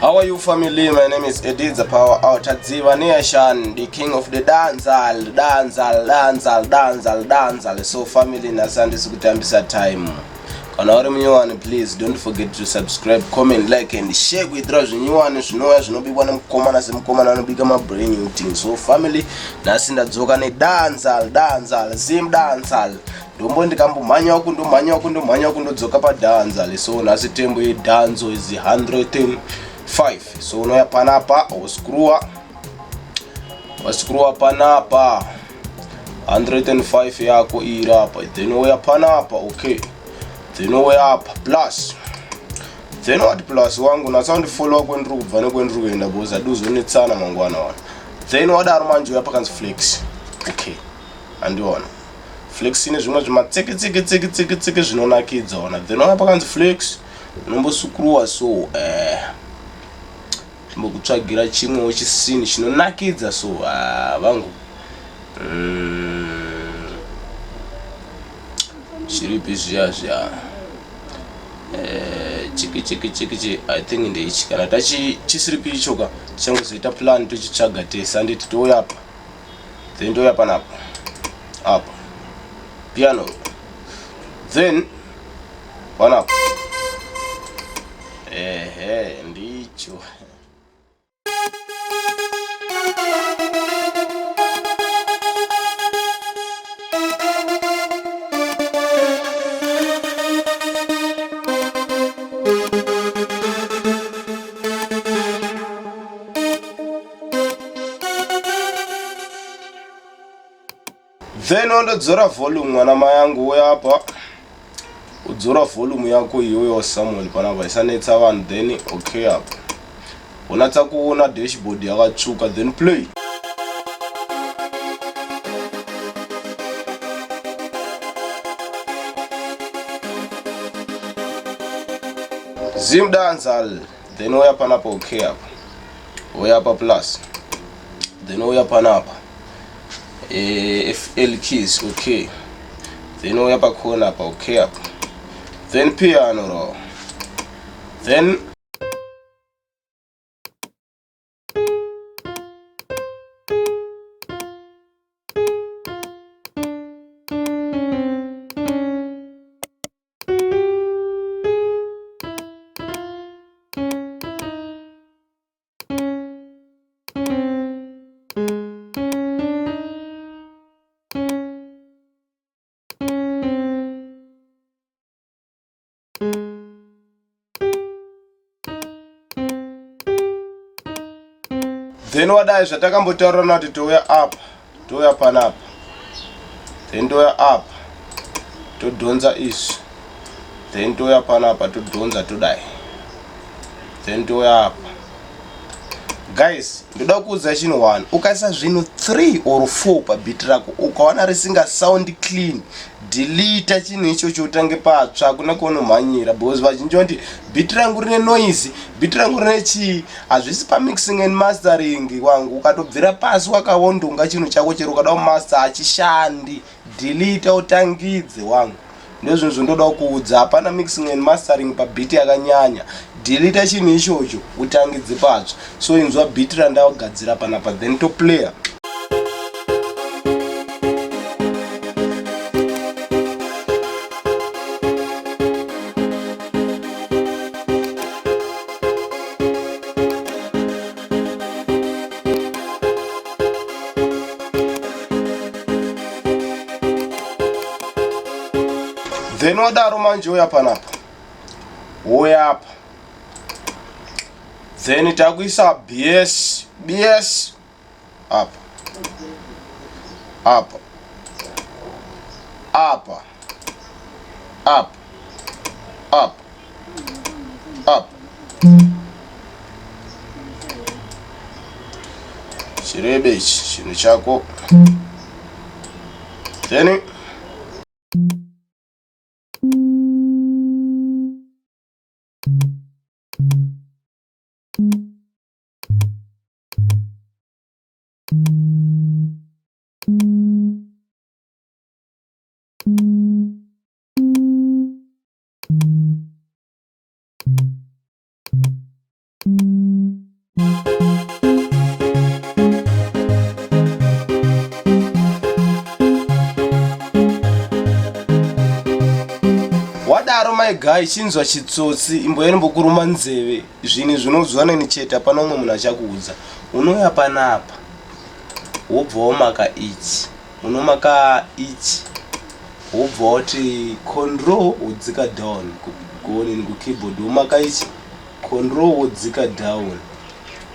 How are you, family? My name is Edith, the power out at Ziva Nation, the king of the dancehall. So family, nasandi sikutambisa time. Kana uri munyowani, please don't forget to subscribe, comment, like and share with us. Zvinyowani zvinouya zvinobikwa nemukomana semukomana anobika mabrain eating. So family, nasi ndadzoka nedancehall, sim dancehall. Ndombo ndikambomhanya kundodzoka padancehall. So nasi tembo yedanzo is 105. So unoya panapa wascrewa panapa 105 yako irapa, then uya panapa, okay, then uya apa plus, then what plus wangu na sound follow kwendru kubva nekwendru kuenda boza duzonetsana mangwana wana, then wadaro manje uya pakanzi flex, okay, andiona flex ine zvimwe tseke zvinonakidza wana, then uya pakanzi flex unombosukruwa so mbokutsvagira chimwewo chisini chinonakidza so vangu chiripi zviya chiki I think ndeichi kana chisiripi ichoka changozoita plan tochitsvaga tese anditi touya apa then touya panapa apa piano then panapa ndicho. Then ondodzora volume mwana mayangu uya apa udzora volume yako iyoyo Samuel panapa isanetsa vanhu, then okay apa unatsa kuona dashboard yakatsvuka, then play. Zim dancehall, then uya panapa, okay apa uya apa plus, then uya panapa FL keys, okay, then uya pa corner apa, okay apa, then piano roll, then wadai zvatakambotaurana kuti touya up touya panapa, then touya up todhonza izvi, then touya panapa todhonza todai, then touya apa. Guys, ndoda kuudza chinhu 1, ukaisa zvinhu 3 or 4 pabit rako ukaona risinga sound clean, delete chinhu ichocho utange patsva, hakuna kuonomhanyira, because vazhinji vanoti bit rangu rine noise, bit rangu rine chii, hazvisi pamixing and mastering wangu. Ukatobvira pasi wakaondonga chinhu chako chero ukada kumaster hachishandi, delete utangidze wangu. Ndozvinhu zvondoda kuudza, hapana mixing and mastering pabit yakanyanya, delete chinhu ichocho utangidze patsva. So inzwa bit randagadzira panapa, then to player. Then wadaro manje uya panapa uya apa, then takuisa BS apa apa apa apa apa apa chirebe ichi chinhu chako, then ichinzwa chitsotsi imboyeni mbokuruma nzeve zvinhu zvinonzwa neni chete hapana umwe munhu achakuudza. Unouya panapa wobva womaka ichi, unomaka ichi wobva woti control wodzika down kuoneni kukeyboard, womaka ichi control wodzika down,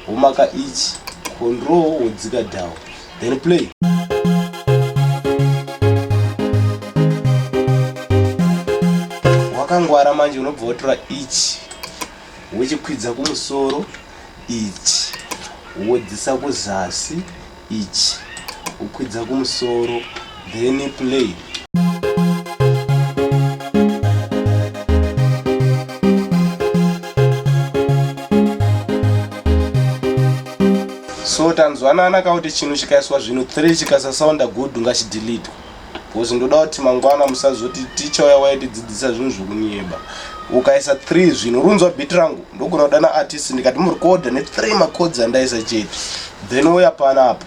womaka ichi control wodzika down, then play. Wakangwara manje unobva wotora ichi wochikwidza kumusoro, ichi wodzisa kuzasi, ichi wokwidza kumusoro, then play. So tanzwanana kuti chinhu chikaiswa zvinhu 3 chikasasounda good ngachidelete, because ndoda kuti mangwana musazoti ticha uya waitidzidzisa zvinhu zvekunyeba. Ukaisa 3 zvinhu runzwa beat rangu ndogona kudana artist ndikati murecorder ne 3 macodes andaisa chete, then uya panapa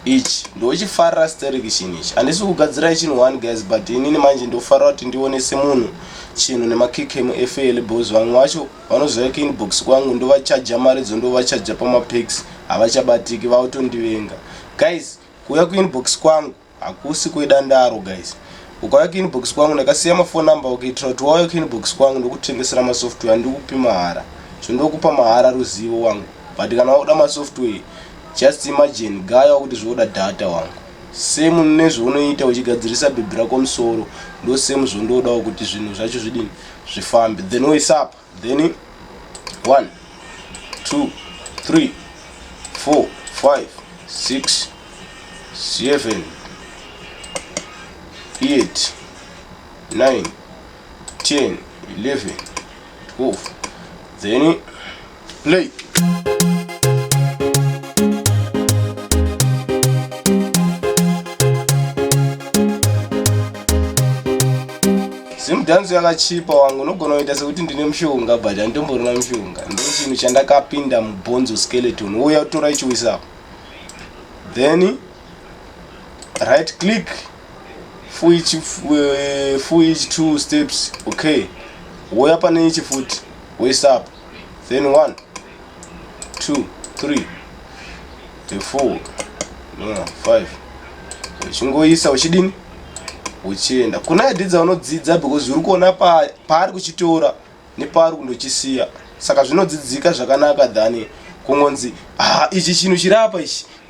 ichi ndochifarira steriction ichi. Handisi kugadzira chinhu 1 guys, but inini manje ndofarira kuti ndionese munhu chinhu nemakick FL boss vangu vacho vanozoeka inbox kwangu ndovachaja mari dzondovachaja pamapex, havachabatiki vautondivenga guys. Kuuya kuinbox kwangu hakusi kwedandaro guys. Ukauya kuinbox kwangu ndakasiya mafone number ukaitira kuti wauya kuinbox kwangu ndokutengesera masoftware, ndikupi mahara, zvondokupa mahara ruzivo wangu. But kana wauda masoftware just imagine gaya kuti zvoda data wangu. Same nezvounoita uchigadzirisa bhebhi rako musoro ndo same zvondodawo kuti zvinhu zvacho zvidini zvifambe. Then woisa up, then 1 2 3 4 5 6 7 8 9 10 11 12, then play. Dance yakachipa wangu unogona kuita sekuti ndine mushonga but handomborina mushonga. Ndo chinhu chandakapinda mubonzo skeleton. Uya utora ichiwisa, then right click for each 2 steps. Okay, uya pane ichi futi wisa up, then 1 2 3 4 5 uchingoisa uchidini uchienda. Kuna idea unodzidza because uri kuona paari kuchitora nepaari kundochisiya, saka zvinodzidzika zvakanaka than kungonzi ichi chinhu chirapa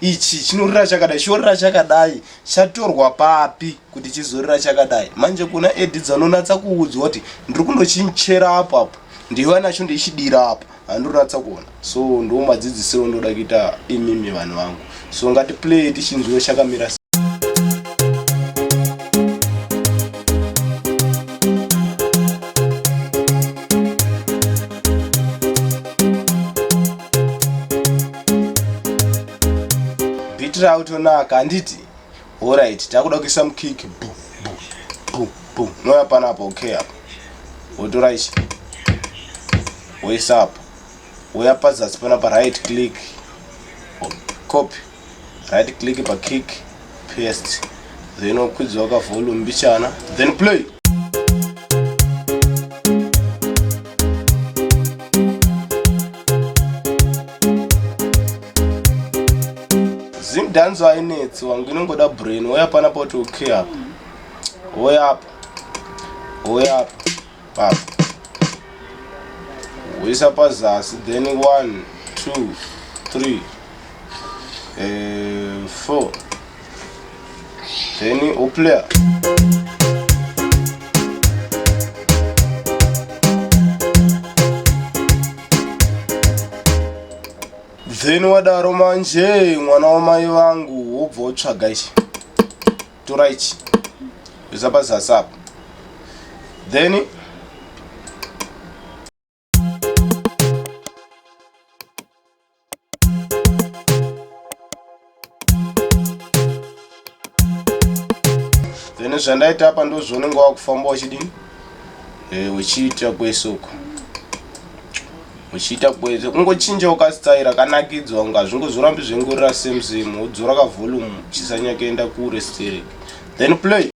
ichi chinorira chakadai, chorira chakadai, chatorwa papi kuti chizorira chakadai. Manje kuna edits anonatsa kuudzwa kuti ndiri kundochinchera apo ndiwe nacho ndichidira apo, handoratsa kuona. So ndo madzidzisiro ndoda kuita imimi vanhu vangu. So ngati play tichinzwe chakamira. Autonaka handiti alright, takuda kuisa mukick boom noya panapo. Okay, apo wotora ichi woisa apo, woya pazasi panapa right click copy, right click pa kick paste, then wokwidza waka volume mbichana, then play. Dance ainetsi wangu inongoda brain. Woya panapa kuti okay up, woya up papa, woisa pazasi, then 1 2 3 4, then uplay. Then wadaro manje mwana wamai vangu wobva wotsvaga ichi, tora ichi woisa pazasi apo, then zvandaita apa ndo zvaunenge wakufamba uchidini uchiita kwesoko, uchiita kwese ungochinja ukastyle kanakidzwa unga zvongozorambi zvengorira same udzora ka volume chisanyakaenda kure stereo, then play.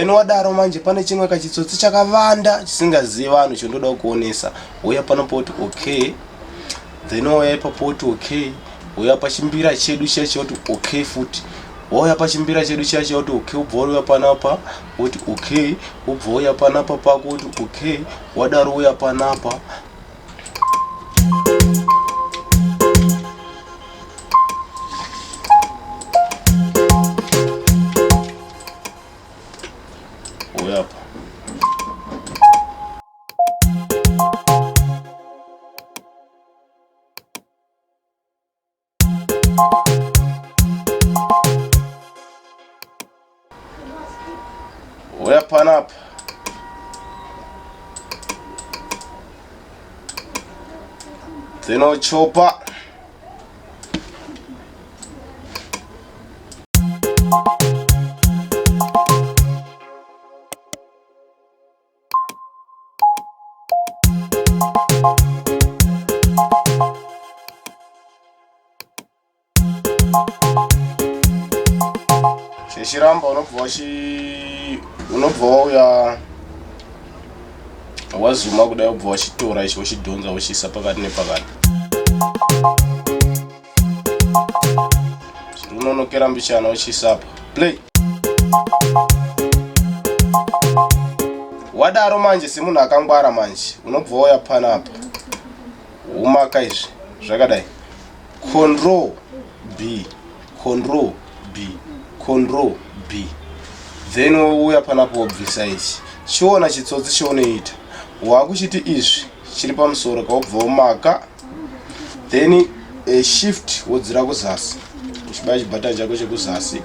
then wadaro manje pane chimwe kachitsotsi chakavanda chisingazivi vanhu chondoda kuonesa. Uya panopoti okay, then wauya ipapoti okay, uya pachimbira chedu chiya choti okay futi. Wauya pachimbira chedu chiya choti okay, ubva uya panapa woti okay, ubva uya panapa pako woti okay, wadaro uya panapa. Uya pa. Uya panapa. Then uchopa. Shiramba unobva wauya wazuma kudai ubva wachitora ichi wachidhonza wachisa pakati nepakati. Zviri unonokera mbichana wachisapa. Play. Wadaro manje semunhu akangwara manje unobva wauya panapa umaka izvi zvakadai Ctrl B, Ctrl B, Ctrl B, then wauya panapa wobvisa ichi. Chiona chitsotsi chaunoita wakuchiti izvi chiri pamusoro kaubva womaka, then shift wodzira kuzasi uchibaya chibhatani chako chekuzasi,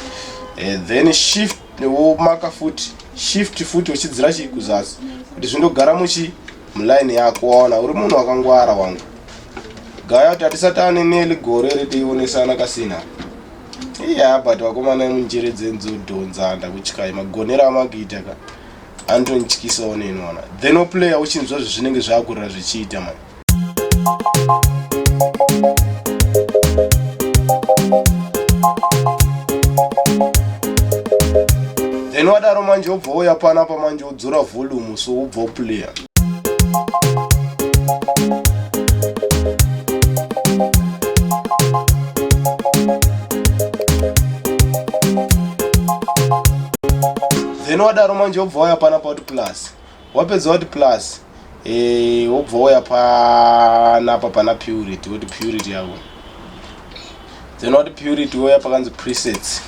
then shift womaka futi, shift futi uchidzira chiri kuzasi kuti zvindogara muline yako. Waona uri munhu wakangwara wangu. Gaya kuti hatisati ane neli gore retiionesana kasina. Iya but wakomana munjere dzenzodhonza ndakutyai magonero amakuita ka andonityisawo nenoona. Then uplaya uchinzwa zvinenge zvakurira zvichiita man. Then wadaro manje ubva uya panapa manje udzora volume so ubva uplaya. Then wadaro manje ubva uya panapa kuti plus. Wapedza kuti plus ubva uya panapa pana purity kuti purity yako. Then wati purity uya pakanzi presets.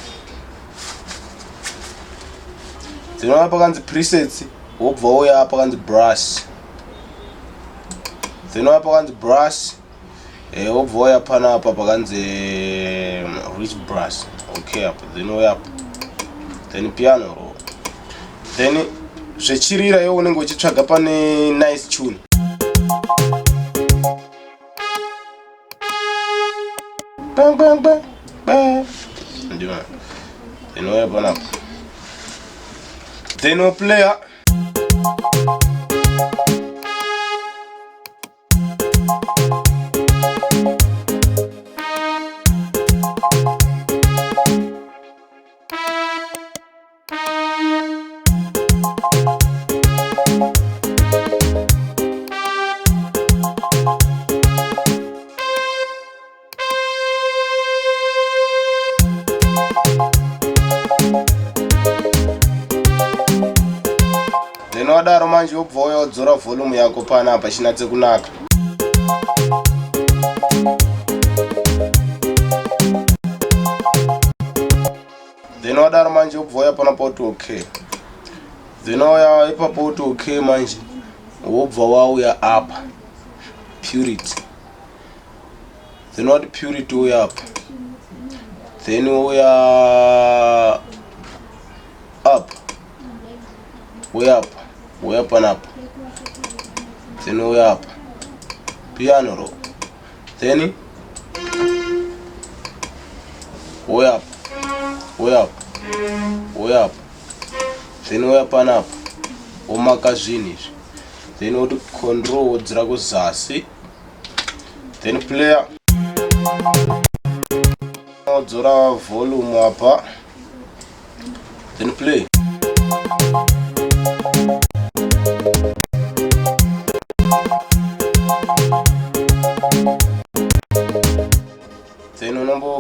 Then waya pakanzi presets ubva uya pakanzi brush. Then waya pakanzi brush ubva uya panapa pakanzi rich brush. Okay apa. Then uya apa. Then piano roll. Then zvechirira iwe unenge uchitsvaga pane nice tune. Bang bang bang bang. Ndiona. Then uya panapa. Then uplaya. Then wadaro manje ubva uya wodzora volume yako panapa chinatse kunaka. Then wadaro manje ubva uya panapa kuti okay. Then wauya ipapo kuti okay manje wobva wauya apa purity. Then wati purity uya apa. Then uya up. Uya apa. Uya panapa. Then uya apa. Piano roll. Then uya apa. Uya apa. Uya apa. Then uya panapa. Umaka zvinhu izvi. Then woti control wodzira kuzasi. Then player. Wodzora volume apa. Then play.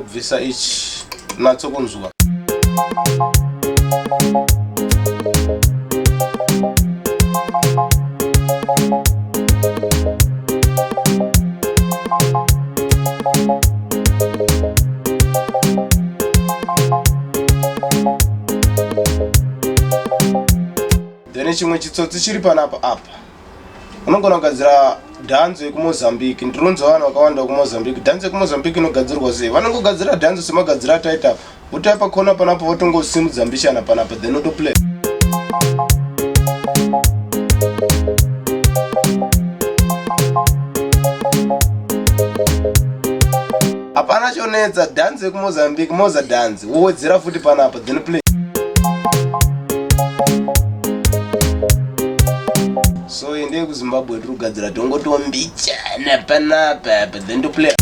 wobvisa ichi natsokunzwa. Then chimwe chitsotsi chiri panapa apa. Unogona kugadzira dhanzo yekuMozambique. Ndironza vanhu vakawanda kuMozambique. Dhanzo yekuMozambique inogadzirwa sei? Vanongogadzira dhanzo semagadzira taita apa. Utaipa kona panapa votongosimudza mbishana panapa then utoplay. Hapana chonetsa dhanzo yekuMozambique, Moza dance. Wowedzera futi panapa then play. So inde kuZimbabwe tiri kugadzira tongotombichana panapa then to play.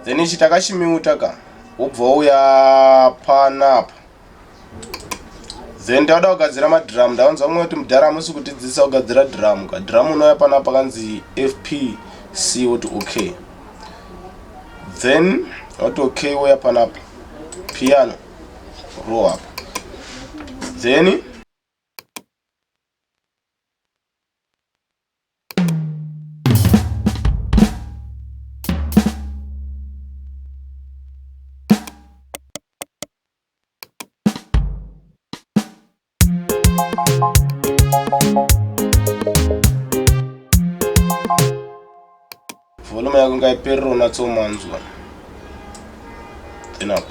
Then ichi takashimiutaka wobva uya panapa. Then ndauda kugadzira madrum. Ndaunza umwe kuti mudhara musi kutidzidzisa kugadzira drum. Drum unouya panapa kanzi FPC woti okay. Then woti okay uya panapa piano roll up. Then volume yako ngaiperera unatsomanzwa. Then up.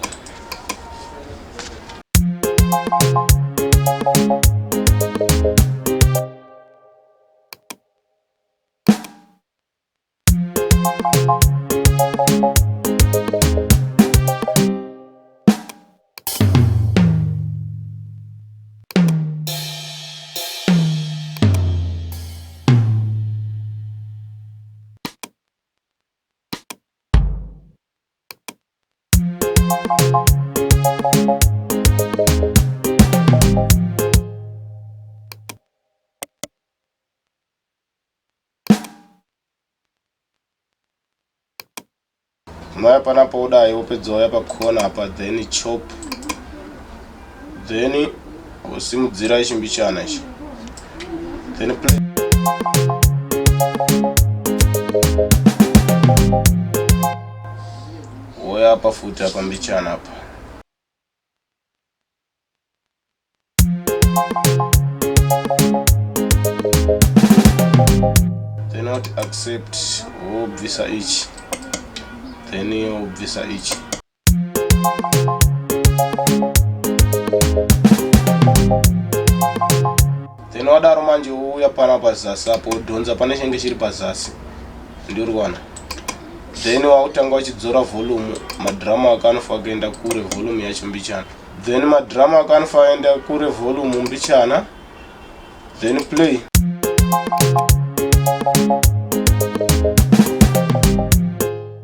Maya panapa udai wopedza uya pakona apa then chop. Then wosimudzira ichi mbichana ichi. Then play. Uya apa futi apa mbichana apa. Then not accept wobvisa ichi. Then wobvisa ichi. Then wadaro manje uya panapa zasi apo udhonza pane chinenge chiri pazasi. Ndiurikuona. Then wautanga uchidzora volume. Madrama akanofa kuenda kure volume yacho mbichana. Then madrama akanofa kuenda kure volume mbichana. Then play.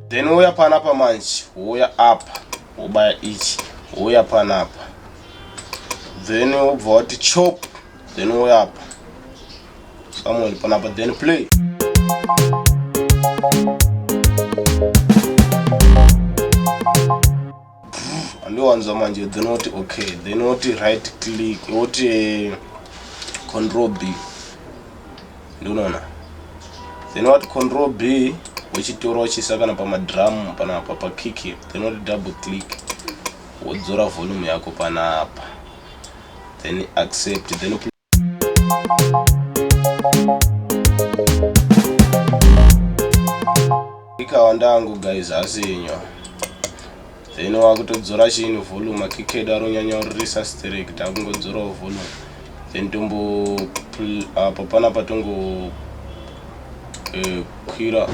Then uya panapa manje, uya apa, ubaya ichi, uya panapa. Then ubva wati chop, then uya apa. Samuel panapa, then play. Andiwanza manje, then wati okay, then wati right click, wati control B. Ndinoona. Then wati control B. Uchitora uchisakana pamadrum panapa pa kick. Then woti double click wodzora volume yako panapa. Then accept. Then ikawandangu guys asinyo. Then wakutodzora chini volume kick daro nyanya risa strict akungodzora volume. Then tumbo apa panapa tungo kwira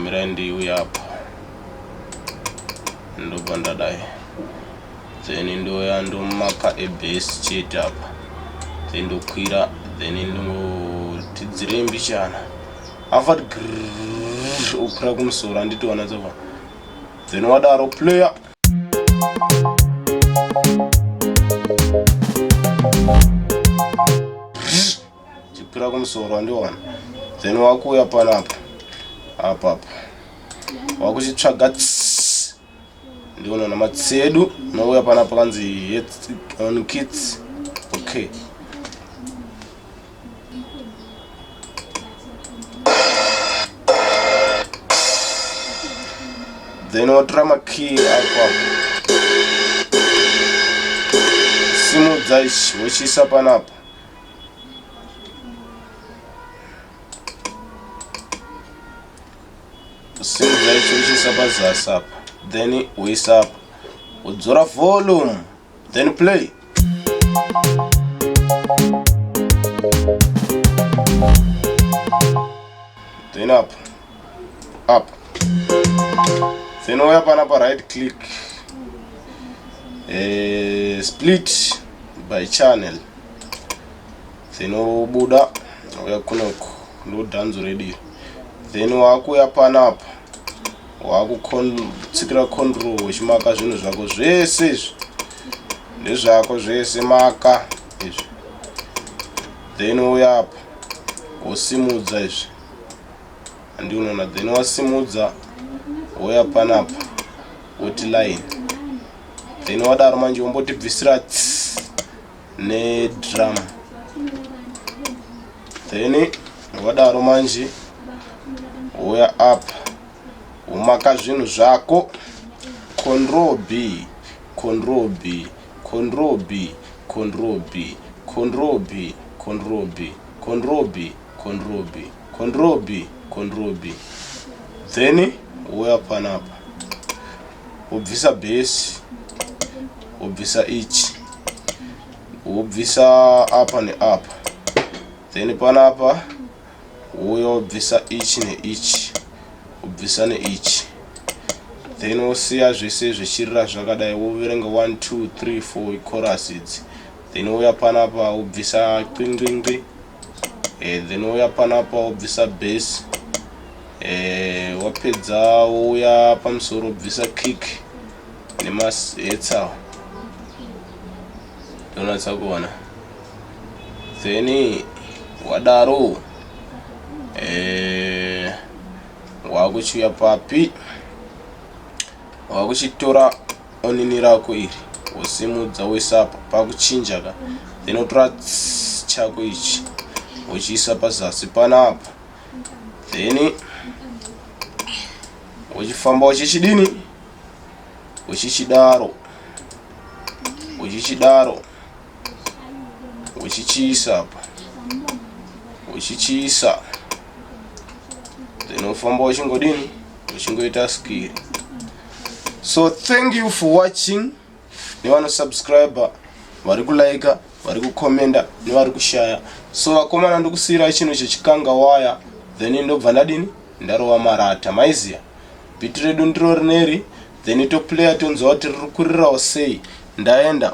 Mirandi uya apa ndobva ndadai. Then ndoya ndomaka bass chete apa. Then ndokwira then ndotidzire mbichana. After ukwira kumusoro anditoona tsova. Then wadaro player. kwira kumusoro ndiona. Then wakuya panapa apa wakuchitsvaga ndiona namatsedu nouya panapa kanzi on kits. Okay, then watora makey apa simudza ichi wochiisa panapa. Simudza ichi wochiisa pazasi apa, then woisa apa wodzora volume, then play. Then up, then woya panapa right click, split by channel, then wobuda woya kunoko ndo dhanzo ready. Then wakuya panapa wakutsikira control wechimaka zvinhu zvako zvese izvi ndezvako zvese maka izvi. Then woya apa wosimudza izvi andinoona. Then wasimudza woya panapa woti line. Then wadaro manje wombotibvisira nedrum. Then wadaro manje woya apa womaka zvinhu zvako control B, control B, control B, control B, control B, control B, control B, control B, control B, control B. Then woya panapa wobvisa bass, wobvisa ichi, wobvisa apa neapa. Then panapa woya wobvisa ichi neichi, wobvisa neichi. Then wosiya zvese zvichirira zvakadai, woverenga 1 2 3 4 chorus idzi. Then woya panapa wobvisa qingqingqi, then woya panapa wobvisa bass, wapedza woya pamusoro wobvisa kick nemahetsa. Ndonatsa kuona. Then wadaro wakuchiya papi wakuchitora onini rako iri wosimudza woisa apa pakuchinja ka. Then wotora chako ichi wochiisa pazasi panapa. Then wochifamba uchichidini uchichidaro uchichiisa apa uchichiisa. Then wofamba uchingodini uchingoita skiri. So thank you for watching. Nevano subscriber vari kulike, vari kukomenda nevari kushaya. So vakomana ndokusiyira chinhu chechikanga waya, then ndobva ndadini ndarova marata maiziya. Bit redu ndiro rineri, then toplaya tonzwa kuti riri kurirawo sei. Ndaenda